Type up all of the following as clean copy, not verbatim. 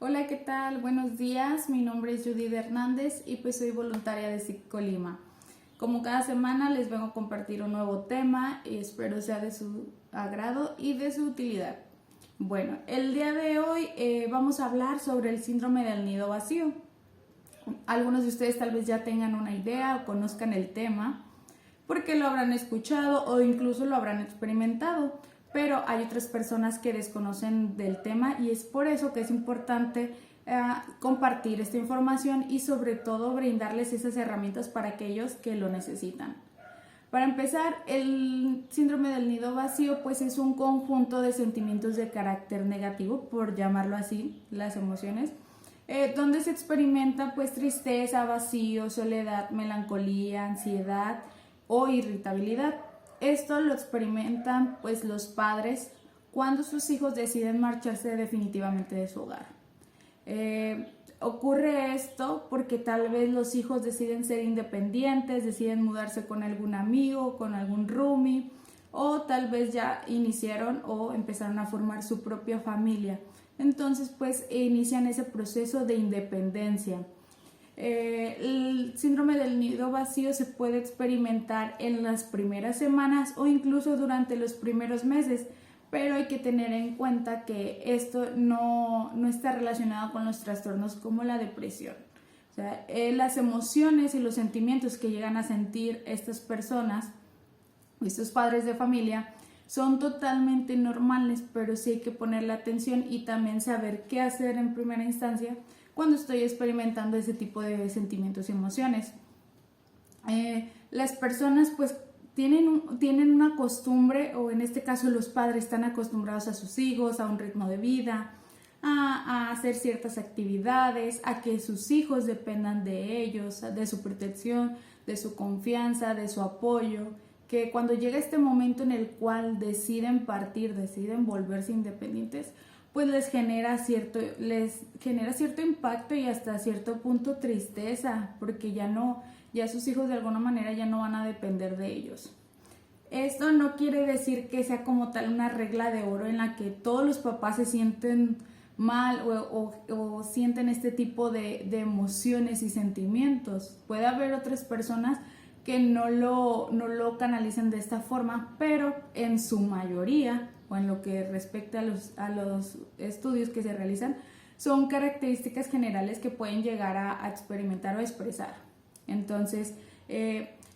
Hola, ¿qué tal? Buenos días, mi nombre es Judith Hernández y pues soy voluntaria de Psicolima. Como cada semana les vengo a compartir un nuevo tema y espero sea de su agrado y de su utilidad. Bueno, el día de hoy vamos a hablar sobre el síndrome del nido vacío. Algunos de ustedes tal vez ya tengan una idea o conozcan el tema porque lo habrán escuchado o incluso lo habrán experimentado, pero hay otras personas que desconocen del tema y es por eso que es importante compartir esta información y sobre todo brindarles esas herramientas para aquellos que lo necesitan. Para empezar, el síndrome del nido vacío pues es un conjunto de sentimientos de carácter negativo, por llamarlo así, las emociones, donde se experimenta pues tristeza, vacío, soledad, melancolía, ansiedad o irritabilidad. Esto lo experimentan pues los padres cuando sus hijos deciden marcharse definitivamente de su hogar. Ocurre esto porque tal vez los hijos deciden ser independientes, deciden mudarse con algún amigo, con algún roomie, o tal vez ya iniciaron o empezaron a formar su propia familia. Entonces pues inician ese proceso de independencia. El síndrome del nido vacío se puede experimentar en las primeras semanas o incluso durante los primeros meses, pero hay que tener en cuenta que esto no está relacionado con los trastornos como la depresión. O sea, las emociones y los sentimientos que llegan a sentir estas personas, estos padres de familia, son totalmente normales, pero sí hay que ponerle atención y también saber qué hacer en primera instancia cuando estoy experimentando ese tipo de sentimientos y emociones. Las personas pues tienen una costumbre, o en este caso los padres están acostumbrados a sus hijos, a un ritmo de vida, a hacer ciertas actividades, a que sus hijos dependan de ellos, de su protección, de su confianza, de su apoyo, que cuando llega este momento en el cual deciden partir, deciden volverse independientes, pues les genera cierto impacto y hasta cierto punto tristeza, porque ya sus hijos de alguna manera ya no van a depender de ellos. Esto no quiere decir que sea como tal una regla de oro en la que todos los papás se sienten mal o sienten este tipo de emociones y sentimientos. Puede haber otras personas que no lo canalicen de esta forma, pero en su mayoría, o en lo que respecta a los estudios que se realizan, son características generales que pueden llegar a experimentar o expresar. Entonces,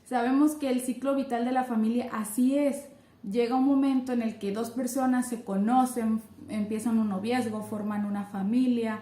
sabemos que el ciclo vital de la familia así es. Llega un momento en el que dos personas se conocen, empiezan un noviazgo, forman una familia,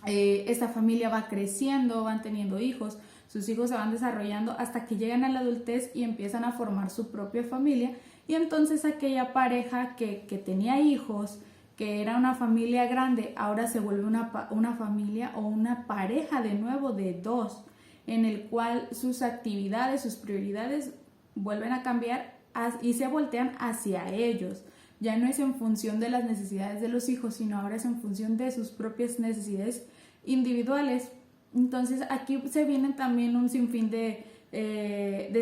esta familia va creciendo, van teniendo hijos, sus hijos se van desarrollando hasta que llegan a la adultez y empiezan a formar su propia familia, y entonces aquella pareja que tenía hijos, que era una familia grande, ahora se vuelve una familia o una pareja de nuevo de dos, en el cual sus actividades, sus prioridades vuelven a cambiar y se voltean hacia ellos. Ya no es en función de las necesidades de los hijos, sino ahora es en función de sus propias necesidades individuales. Entonces aquí se vienen también un sinfín de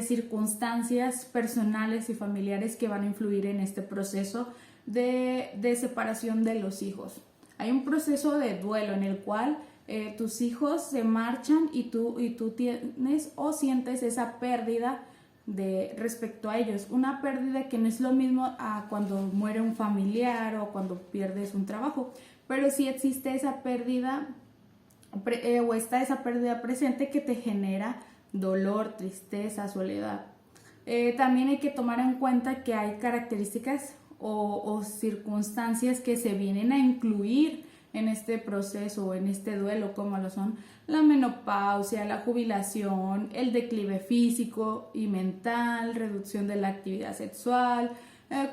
circunstancias personales y familiares que van a influir en este proceso de separación de los hijos. Hay un proceso de duelo en el cual tus hijos se marchan y tú tienes o sientes esa pérdida respecto a ellos, una pérdida que no es lo mismo a cuando muere un familiar o cuando pierdes un trabajo, pero sí existe esa pérdida o está esa pérdida presente que te genera dolor, tristeza, soledad. También hay que tomar en cuenta que hay características o circunstancias que se vienen a incluir en este proceso o en este duelo, como lo son la menopausia, la jubilación, el declive físico y mental, reducción de la actividad sexual,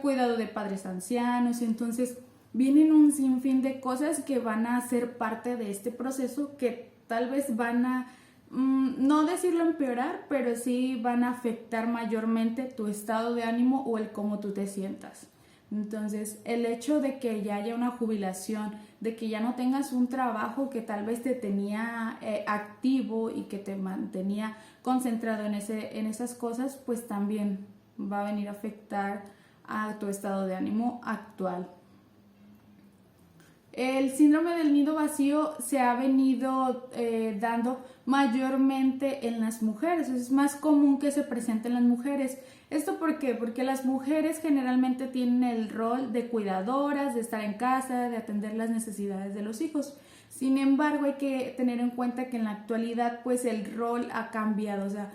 cuidado de padres ancianos. Entonces vienen un sinfín de cosas que van a ser parte de este proceso, que tal vez van a, no decirlo empeorar, pero sí van a afectar mayormente tu estado de ánimo o el cómo tú te sientas. Entonces, el hecho de que ya haya una jubilación, de que ya no tengas un trabajo que tal vez te tenía activo y que te mantenía concentrado en esas cosas, pues también va a venir a afectar a tu estado de ánimo actual. El síndrome del nido vacío se ha venido dando mayormente en las mujeres, es más común que se presente en las mujeres. ¿Esto por qué? Porque las mujeres generalmente tienen el rol de cuidadoras, de estar en casa, de atender las necesidades de los hijos. Sin embargo, hay que tener en cuenta que en la actualidad pues el rol ha cambiado, o sea,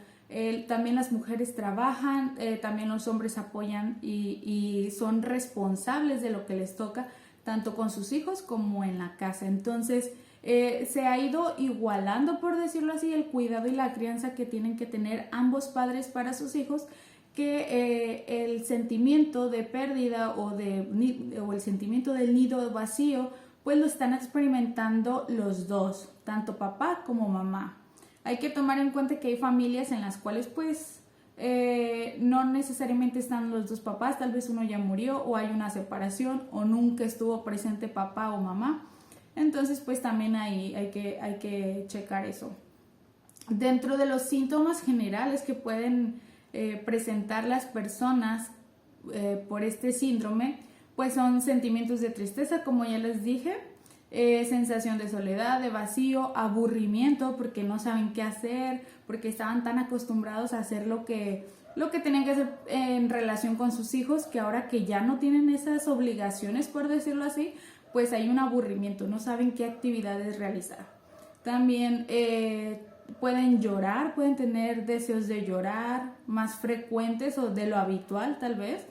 también las mujeres trabajan, también los hombres apoyan y son responsables de lo que les toca, tanto con sus hijos como en la casa. Entonces, se ha ido igualando, por decirlo así, el cuidado y la crianza que tienen que tener ambos padres para sus hijos, que el sentimiento de pérdida o el sentimiento del nido vacío, pues lo están experimentando los dos, tanto papá como mamá. Hay que tomar en cuenta que hay familias en las cuales pues no necesariamente están los dos papás, tal vez uno ya murió o hay una separación o nunca estuvo presente papá o mamá. Entonces pues también ahí hay que checar eso. Dentro de los síntomas generales que pueden presentar las personas por este síndrome, pues son sentimientos de tristeza, como ya les dije, sensación de soledad, de vacío, aburrimiento porque no saben qué hacer, porque estaban tan acostumbrados a hacer lo que tenían que hacer en relación con sus hijos, que ahora que ya no tienen esas obligaciones, por decirlo así, pues hay un aburrimiento, no saben qué actividades realizar. También pueden llorar, pueden tener deseos de llorar más frecuentes o de lo habitual tal vez,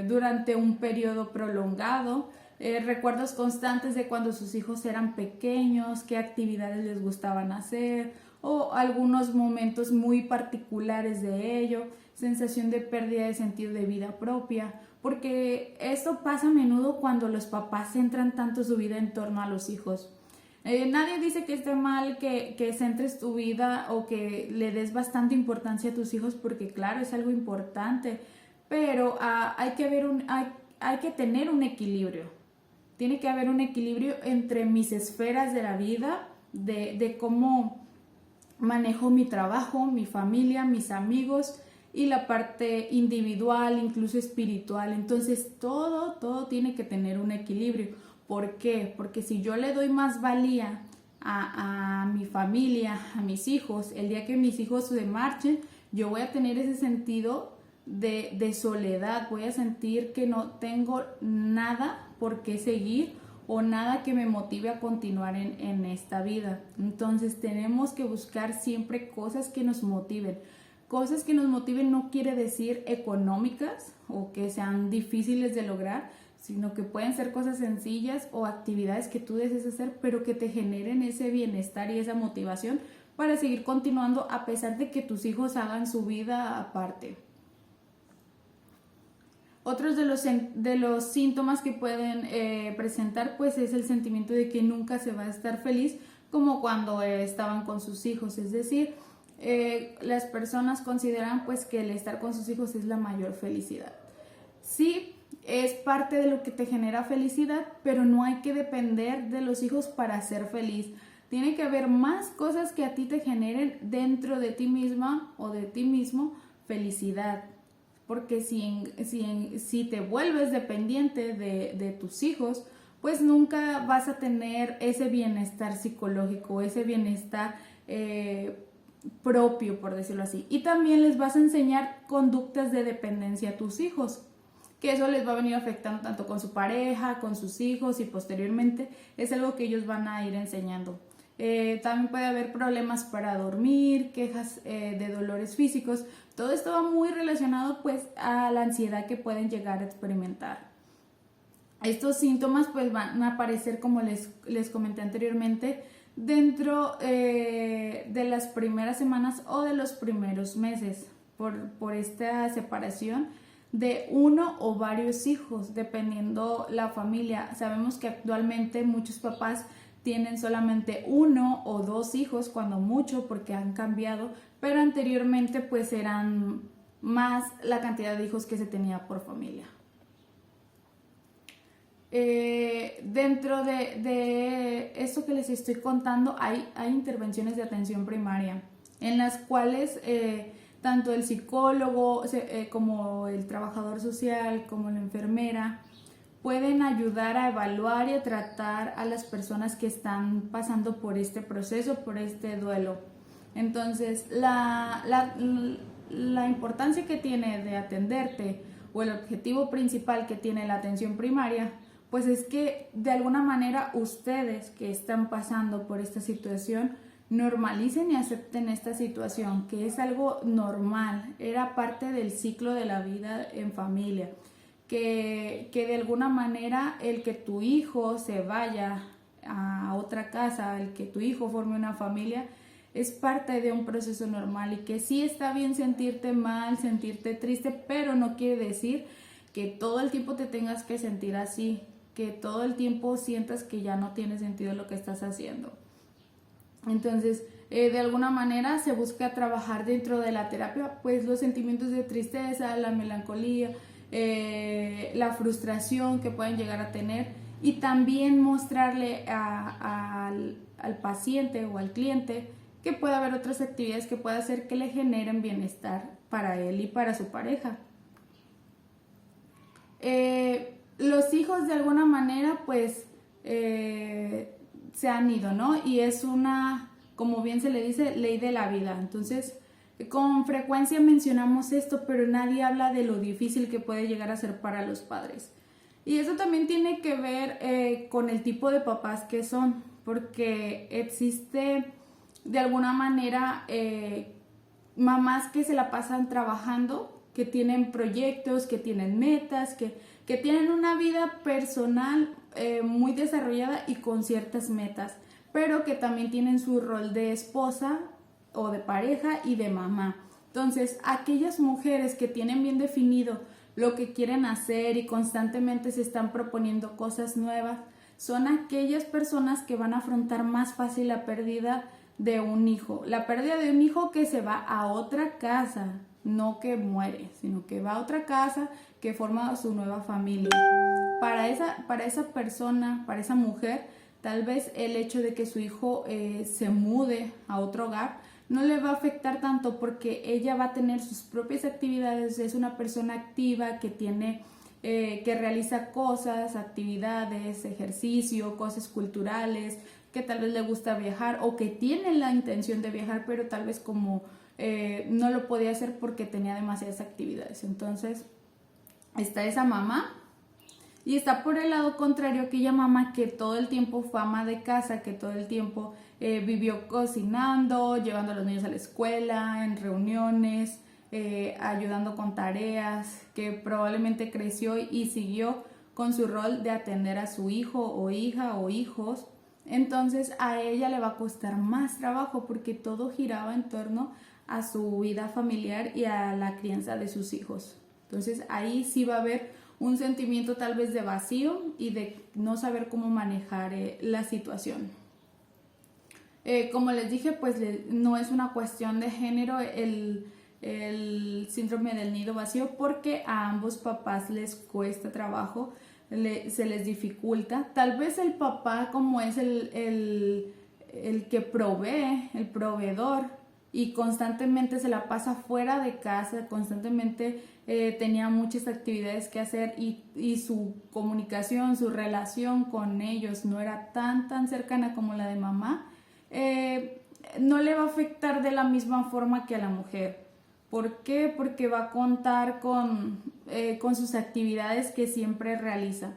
durante un periodo prolongado, recuerdos constantes de cuando sus hijos eran pequeños, qué actividades les gustaban hacer o algunos momentos muy particulares de ello, sensación de pérdida de sentido de vida propia, porque esto pasa a menudo cuando los papás centran tanto su vida en torno a los hijos. Nadie dice que esté mal que centres tu vida o que le des bastante importancia a tus hijos, porque claro, es algo importante, pero hay que tener un equilibrio. Tiene que haber un equilibrio entre mis esferas de la vida, de cómo manejo mi trabajo, mi familia, mis amigos y la parte individual, incluso espiritual. Entonces todo tiene que tener un equilibrio. ¿Por qué? Porque si yo le doy más valía a mi familia, a mis hijos, el día que mis hijos se marchen, yo voy a tener ese sentido de soledad, voy a sentir que no tengo nada por qué seguir o nada que me motive a continuar en esta vida. Entonces tenemos que buscar siempre cosas que nos motiven. Cosas que nos motiven no quiere decir económicas o que sean difíciles de lograr, sino que pueden ser cosas sencillas o actividades que tú desees hacer, pero que te generen ese bienestar y esa motivación para seguir continuando a pesar de que tus hijos hagan su vida aparte. Otros de los síntomas que pueden presentar pues es el sentimiento de que nunca se va a estar feliz como cuando estaban con sus hijos, es decir, las personas consideran pues que el estar con sus hijos es la mayor felicidad. Sí, es parte de lo que te genera felicidad, pero no hay que depender de los hijos para ser feliz. Tiene que haber más cosas que a ti te generen dentro de ti misma o de ti mismo felicidad. Porque si te vuelves dependiente de tus hijos, pues nunca vas a tener ese bienestar psicológico, ese bienestar propio, por decirlo así. Y también les vas a enseñar conductas de dependencia a tus hijos, que eso les va a venir afectando tanto con su pareja, con sus hijos y posteriormente es algo que ellos van a ir enseñando. También puede haber problemas para dormir, quejas de dolores físicos. Todo esto va muy relacionado pues a la ansiedad que pueden llegar a experimentar. Estos síntomas pues van a aparecer, como les comenté anteriormente, dentro de las primeras semanas o de los primeros meses por esta separación de uno o varios hijos, dependiendo la familia. Sabemos que actualmente muchos papás tienen solamente uno o dos hijos, cuando mucho, porque han cambiado, pero anteriormente pues eran más la cantidad de hijos que se tenía por familia. Dentro de esto que les estoy contando hay intervenciones de atención primaria en las cuales tanto el psicólogo como el trabajador social como la enfermera pueden ayudar a evaluar y a tratar a las personas que están pasando por este proceso, por este duelo. Entonces, la importancia que tiene de atenderte, o el objetivo principal que tiene la atención primaria, pues es que de alguna manera ustedes que están pasando por esta situación normalicen y acepten esta situación, que es algo normal, era parte del ciclo de la vida en familia, que de alguna manera el que tu hijo se vaya a otra casa, el que tu hijo forme una familia, es parte de un proceso normal, y que sí está bien sentirte mal, sentirte triste, pero no quiere decir que todo el tiempo te tengas que sentir así, que todo el tiempo sientas que ya no tiene sentido lo que estás haciendo. Entonces, de alguna manera se busca trabajar dentro de la terapia, pues los sentimientos de tristeza, la melancolía, la frustración que pueden llegar a tener, y también mostrarle al paciente o al cliente que puede haber otras actividades que pueda hacer que le generen bienestar para él y para su pareja. Los hijos de alguna manera pues se han ido, ¿no? Y es una, como bien se le dice, ley de la vida. Entonces, con frecuencia mencionamos esto, pero nadie habla de lo difícil que puede llegar a ser para los padres. Y eso también tiene que ver con el tipo de papás que son, porque existe de alguna manera mamás que se la pasan trabajando, que tienen proyectos, que tienen metas, que tienen una vida personal muy desarrollada y con ciertas metas, pero que también tienen su rol de esposa o de pareja y de mamá. Entonces, aquellas mujeres que tienen bien definido lo que quieren hacer y constantemente se están proponiendo cosas nuevas, son aquellas personas que van a afrontar más fácil la pérdida de un hijo. La pérdida de un hijo que se va a otra casa, no que muere, sino que va a otra casa, que forma su nueva familia. Para esa persona, para esa mujer, tal vez el hecho de que su hijo se mude a otro hogar no le va a afectar tanto, porque ella va a tener sus propias actividades, es una persona activa que tiene, que realiza cosas, actividades, ejercicio, cosas culturales, que tal vez le gusta viajar o que tiene la intención de viajar, pero tal vez como no lo podía hacer porque tenía demasiadas actividades. Entonces está esa mamá, y está por el lado contrario aquella mamá que todo el tiempo fue ama de casa, que todo el tiempo vivió cocinando, llevando a los niños a la escuela, en reuniones, ayudando con tareas, que probablemente creció y siguió con su rol de atender a su hijo o hija o hijos. Entonces a ella le va a costar más trabajo, porque todo giraba en torno a su vida familiar y a la crianza de sus hijos. Entonces ahí sí va a haber un sentimiento tal vez de vacío y de no saber cómo manejar la situación. Como les dije, pues no es una cuestión de género el síndrome del nido vacío, porque a ambos papás les cuesta trabajo, se les dificulta. Tal vez el papá, como es el que provee, el proveedor, y constantemente se la pasa fuera de casa, constantemente tenía muchas actividades que hacer, y su comunicación, su relación con ellos no era tan cercana como la de mamá, no le va a afectar de la misma forma que a la mujer. ¿Por qué? Porque va a contar con sus actividades que siempre realiza.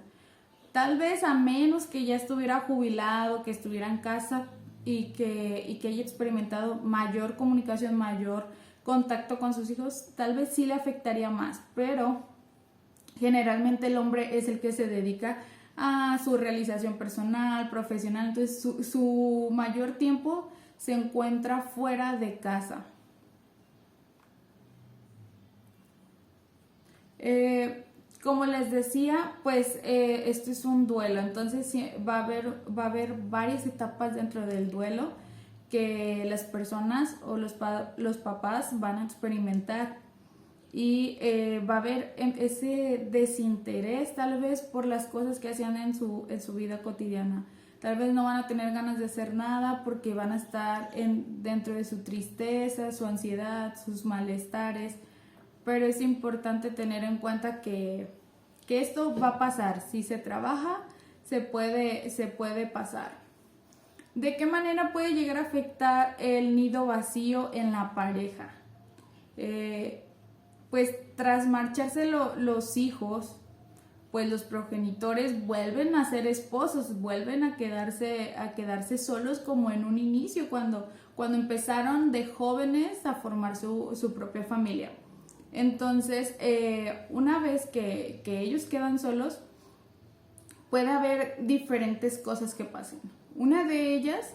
Tal vez a menos que ya estuviera jubilado, que estuviera en casa y que haya experimentado mayor comunicación, mayor contacto con sus hijos, tal vez sí le afectaría más, pero generalmente el hombre es el que se dedica a su realización personal, profesional, entonces su mayor tiempo se encuentra fuera de casa. Como les decía, pues esto es un duelo, entonces va a haber varias etapas dentro del duelo que las personas o los papás van a experimentar, y va a haber ese desinterés tal vez por las cosas que hacían en su vida cotidiana. Tal vez no van a tener ganas de hacer nada porque van a estar dentro de su tristeza, su ansiedad, sus malestares, pero es importante tener en cuenta que que esto va a pasar. Si se trabaja, se puede pasar. ¿De qué manera puede llegar a afectar el nido vacío en la pareja? Pues tras marcharse los hijos, pues los progenitores vuelven a ser esposos, vuelven a quedarse solos como en un inicio, cuando empezaron de jóvenes a formar su propia familia. Entonces, una vez que ellos quedan solos, puede haber diferentes cosas que pasen. Una de ellas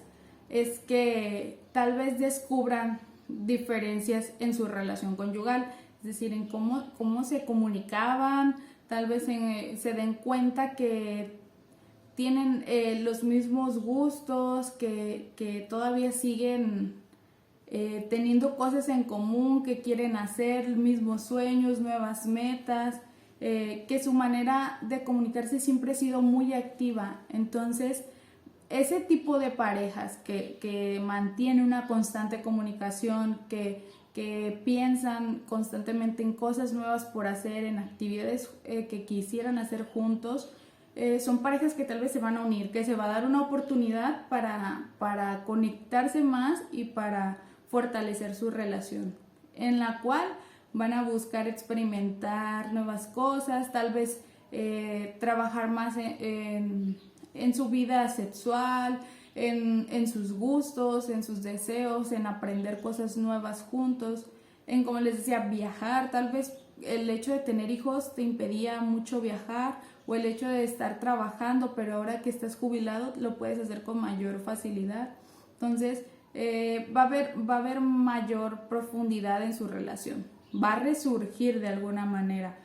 es que tal vez descubran diferencias en su relación conyugal, es decir, en cómo se comunicaban, tal vez se den cuenta que tienen los mismos gustos, que todavía siguen teniendo cosas en común, que quieren hacer, mismos sueños, nuevas metas, que su manera de comunicarse siempre ha sido muy activa. Entonces, ese tipo de parejas que mantiene una constante comunicación, que piensan constantemente en cosas nuevas por hacer, en actividades que quisieran hacer juntos, son parejas que tal vez se van a unir, que se va a dar una oportunidad para conectarse más y para fortalecer su relación, en la cual van a buscar experimentar nuevas cosas, tal vez trabajar más en su vida sexual, en sus gustos, en sus deseos, en aprender cosas nuevas juntos, en, como les decía, viajar. Tal vez el hecho de tener hijos te impedía mucho viajar, o el hecho de estar trabajando, pero ahora que estás jubilado lo puedes hacer con mayor facilidad. Entonces va a haber mayor profundidad en su relación, va a resurgir de alguna manera.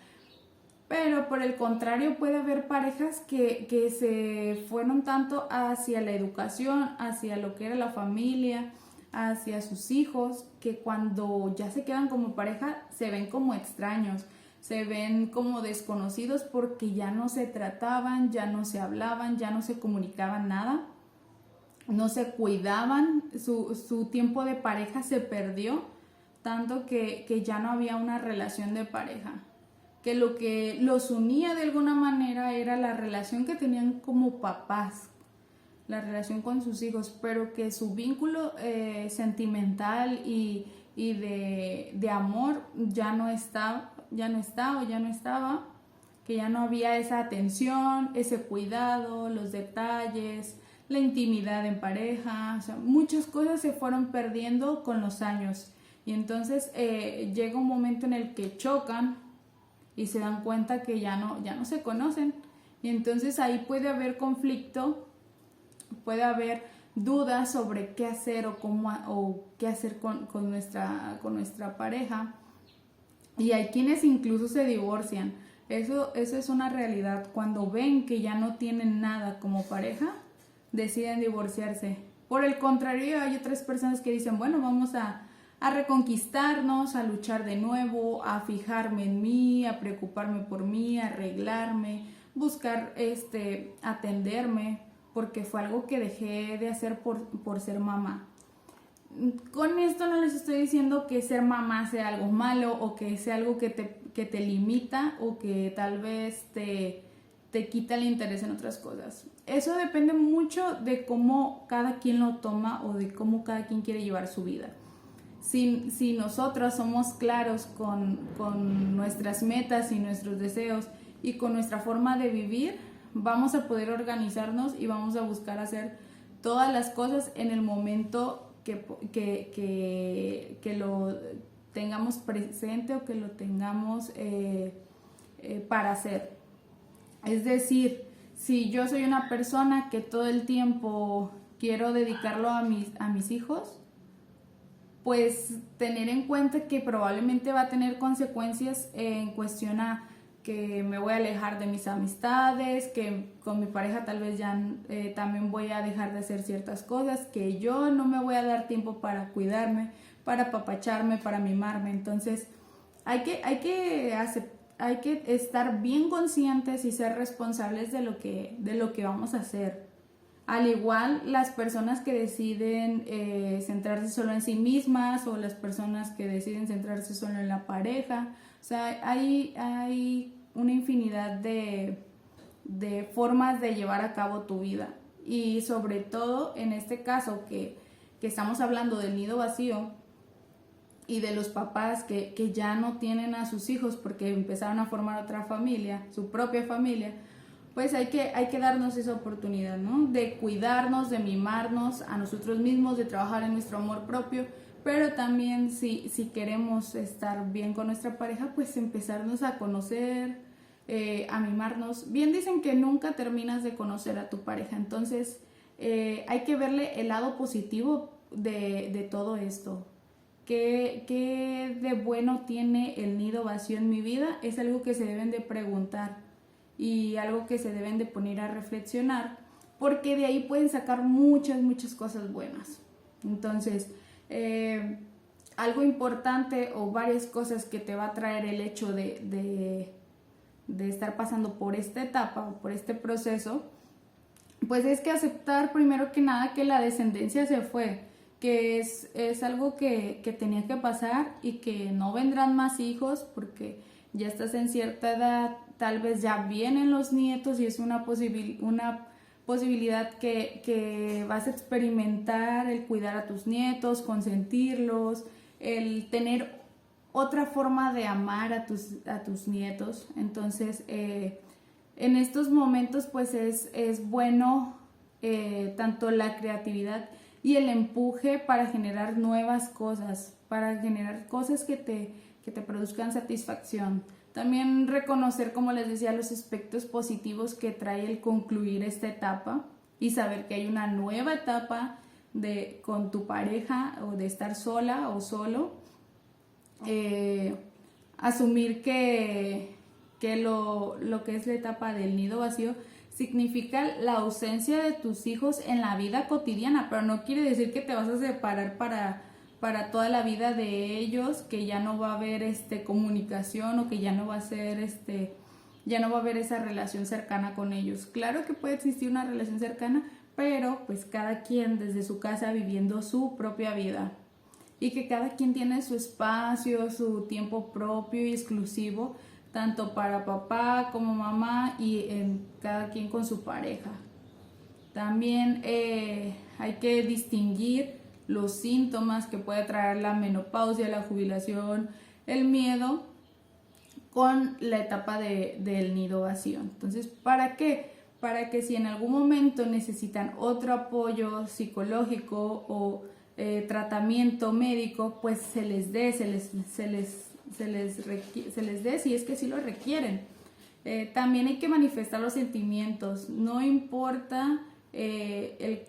Pero por el contrario, puede haber parejas que se fueron tanto hacia la educación, hacia lo que era la familia, hacia sus hijos, que cuando ya se quedan como pareja se ven como extraños, se ven como desconocidos, porque ya no se trataban, ya no se hablaban, ya no se comunicaban nada, no se cuidaban, su tiempo de pareja se perdió, tanto que ya no había una relación de pareja, que lo que los unía de alguna manera era la relación que tenían como papás, la relación con sus hijos, pero que su vínculo sentimental y de amor ya no estaba, que ya no había esa atención, ese cuidado, los detalles, la intimidad en pareja. O sea, muchas cosas se fueron perdiendo con los años, y entonces llega un momento en el que chocan y se dan cuenta que ya no se conocen, y entonces ahí puede haber conflicto, puede haber dudas sobre qué hacer o qué hacer con nuestra pareja, y hay quienes incluso se divorcian. Eso es una realidad. Cuando ven que ya no tienen nada como pareja, deciden divorciarse. Por el contrario, hay otras personas que dicen, bueno, vamos a reconquistarnos, a luchar de nuevo, a fijarme en mí, a preocuparme por mí, a arreglarme, buscar atenderme, porque fue algo que dejé de hacer por ser mamá. Con esto no les estoy diciendo que ser mamá sea algo malo, o que sea algo que te limita, o que tal vez te quita el interés en otras cosas. Eso depende mucho de cómo cada quien lo toma, o de cómo cada quien quiere llevar su vida. Si nosotros somos claros con nuestras metas y nuestros deseos, y con nuestra forma de vivir, vamos a poder organizarnos y vamos a buscar hacer todas las cosas en el momento que lo tengamos presente, o que lo tengamos para hacer. Es decir, si yo soy una persona que todo el tiempo quiero dedicarlo a mis hijos, pues tener en cuenta que probablemente va a tener consecuencias en cuestión a que me voy a alejar de mis amistades, que con mi pareja tal vez ya también voy a dejar de hacer ciertas cosas, que yo no me voy a dar tiempo para cuidarme, para apapacharme, para mimarme. Entonces hay que estar bien conscientes y ser responsables de lo que vamos a hacer. Al igual, las personas que deciden centrarse solo en sí mismas, o las personas que deciden centrarse solo en la pareja. O sea, hay una infinidad de formas de llevar a cabo tu vida. Y sobre todo en este caso que estamos hablando del nido vacío y de los papás que ya no tienen a sus hijos porque empezaron a formar otra familia, su propia familia, pues hay que darnos esa oportunidad, ¿no? De cuidarnos, de mimarnos a nosotros mismos, de trabajar en nuestro amor propio, pero también si queremos estar bien con nuestra pareja, pues empezarnos a conocer, a mimarnos. Bien dicen que nunca terminas de conocer a tu pareja, entonces hay que verle el lado positivo de todo esto. ¿Qué de bueno tiene el nido vacío en mi vida? Es algo que se deben de preguntar y algo que se deben de poner a reflexionar, porque de ahí pueden sacar muchas cosas buenas. Entonces, algo importante o varias cosas que te va a traer el hecho de estar pasando por esta etapa o por este proceso, pues es que aceptar primero que nada que la descendencia se fue, que es algo que tenía que pasar y que no vendrán más hijos porque ya estás en cierta edad, tal vez ya vienen los nietos y es una posibilidad que vas a experimentar, el cuidar a tus nietos, consentirlos, el tener otra forma de amar a tus nietos. Entonces, en estos momentos pues es bueno tanto la creatividad y el empuje para generar nuevas cosas, para generar cosas que te produzcan satisfacción. También reconocer, como les decía, los aspectos positivos que trae el concluir esta etapa y saber que hay una nueva etapa con tu pareja o de estar sola o solo. Asumir que lo que es la etapa del nido vacío significa la ausencia de tus hijos en la vida cotidiana, pero no quiere decir que te vas a separar para toda la vida de ellos, que ya no va a haber comunicación o que ya no va a ser ya no va a haber esa relación cercana con ellos. Claro que puede existir una relación cercana, pero pues cada quien desde su casa viviendo su propia vida y que cada quien tiene su espacio, su tiempo propio y exclusivo, tanto para papá como mamá y cada quien con su pareja. También hay que distinguir los síntomas que puede traer la menopausia, la jubilación, el miedo con la etapa del nido vacío. Entonces, ¿para qué? Para que si en algún momento necesitan otro apoyo psicológico o tratamiento médico, pues se les dé si es que sí lo requieren. También hay que manifestar los sentimientos, no importa el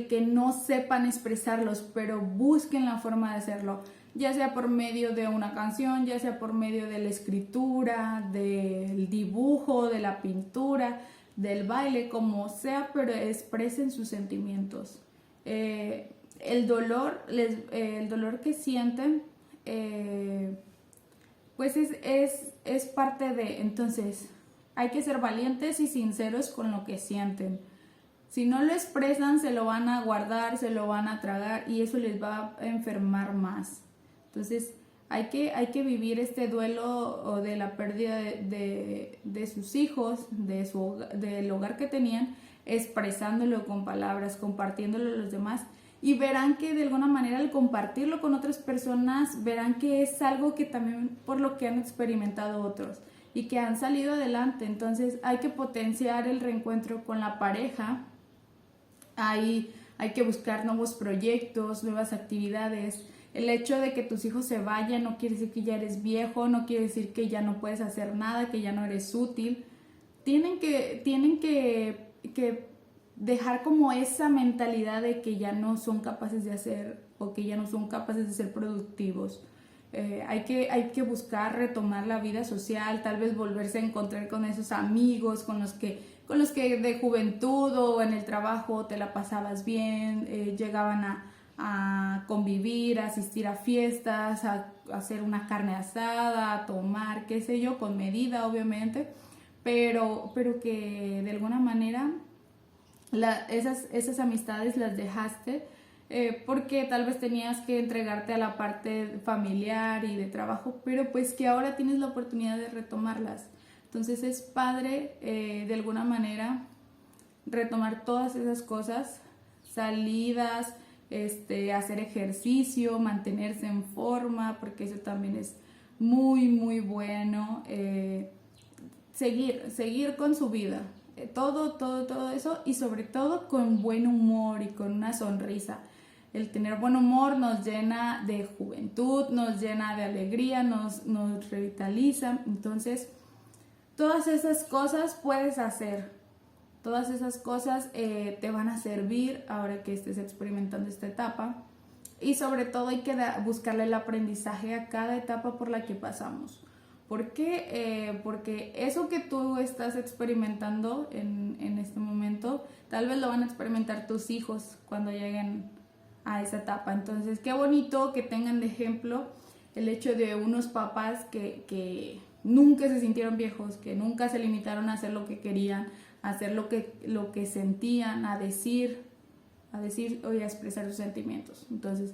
que no sepan expresarlos, pero busquen la forma de hacerlo, ya sea por medio de una canción, ya sea por medio de la escritura, del dibujo, de la pintura, del baile, como sea, pero expresen sus sentimientos. El dolor que sienten, pues es parte de. Entonces hay que ser valientes y sinceros con lo que sienten. Si no lo expresan, se lo van a guardar, se lo van a tragar y eso les va a enfermar más. Entonces hay que vivir este duelo o de la pérdida de sus hijos, del hogar que tenían, expresándolo con palabras, compartiéndolo a los demás, y verán que de alguna manera al compartirlo con otras personas, verán que es algo que también por lo que han experimentado otros y que han salido adelante. Entonces hay que potenciar el reencuentro con la pareja, hay que buscar nuevos proyectos, nuevas actividades. El hecho de que tus hijos se vayan no quiere decir que ya eres viejo, no quiere decir que ya no puedes hacer nada, que ya no eres útil. Tienen que dejar como esa mentalidad de que ya no son capaces de hacer o que ya no son capaces de ser productivos. Hay que buscar retomar la vida social, tal vez volverse a encontrar con esos amigos con los que de juventud o en el trabajo te la pasabas bien, llegaban a convivir, a asistir a fiestas, a hacer una carne asada, a tomar, qué sé yo, con medida obviamente, pero que de alguna manera esas amistades las dejaste porque tal vez tenías que entregarte a la parte familiar y de trabajo, pero pues que ahora tienes la oportunidad de retomarlas. Entonces es padre de alguna manera retomar todas esas cosas, salidas, hacer ejercicio, mantenerse en forma, porque eso también es muy bueno. Seguir con su vida, todo eso, y sobre todo con buen humor y con una sonrisa. El tener buen humor nos llena de juventud, nos llena de alegría, nos revitaliza. Entonces, todas esas cosas puedes hacer. Todas esas cosas te van a servir ahora que estés experimentando esta etapa. Y sobre todo hay que buscarle el aprendizaje a cada etapa por la que pasamos. ¿Por qué? Porque eso que tú estás experimentando en este momento, tal vez lo van a experimentar tus hijos cuando lleguen a esa etapa. Entonces, qué bonito que tengan de ejemplo el hecho de unos papás que nunca se sintieron viejos, que nunca se limitaron a hacer lo que querían, a hacer lo que sentían, a decir o a expresar sus sentimientos. Entonces,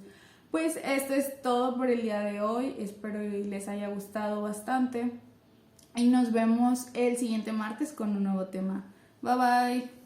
pues esto es todo por el día de hoy. Espero que les haya gustado bastante y nos vemos el siguiente martes con un nuevo tema. Bye bye.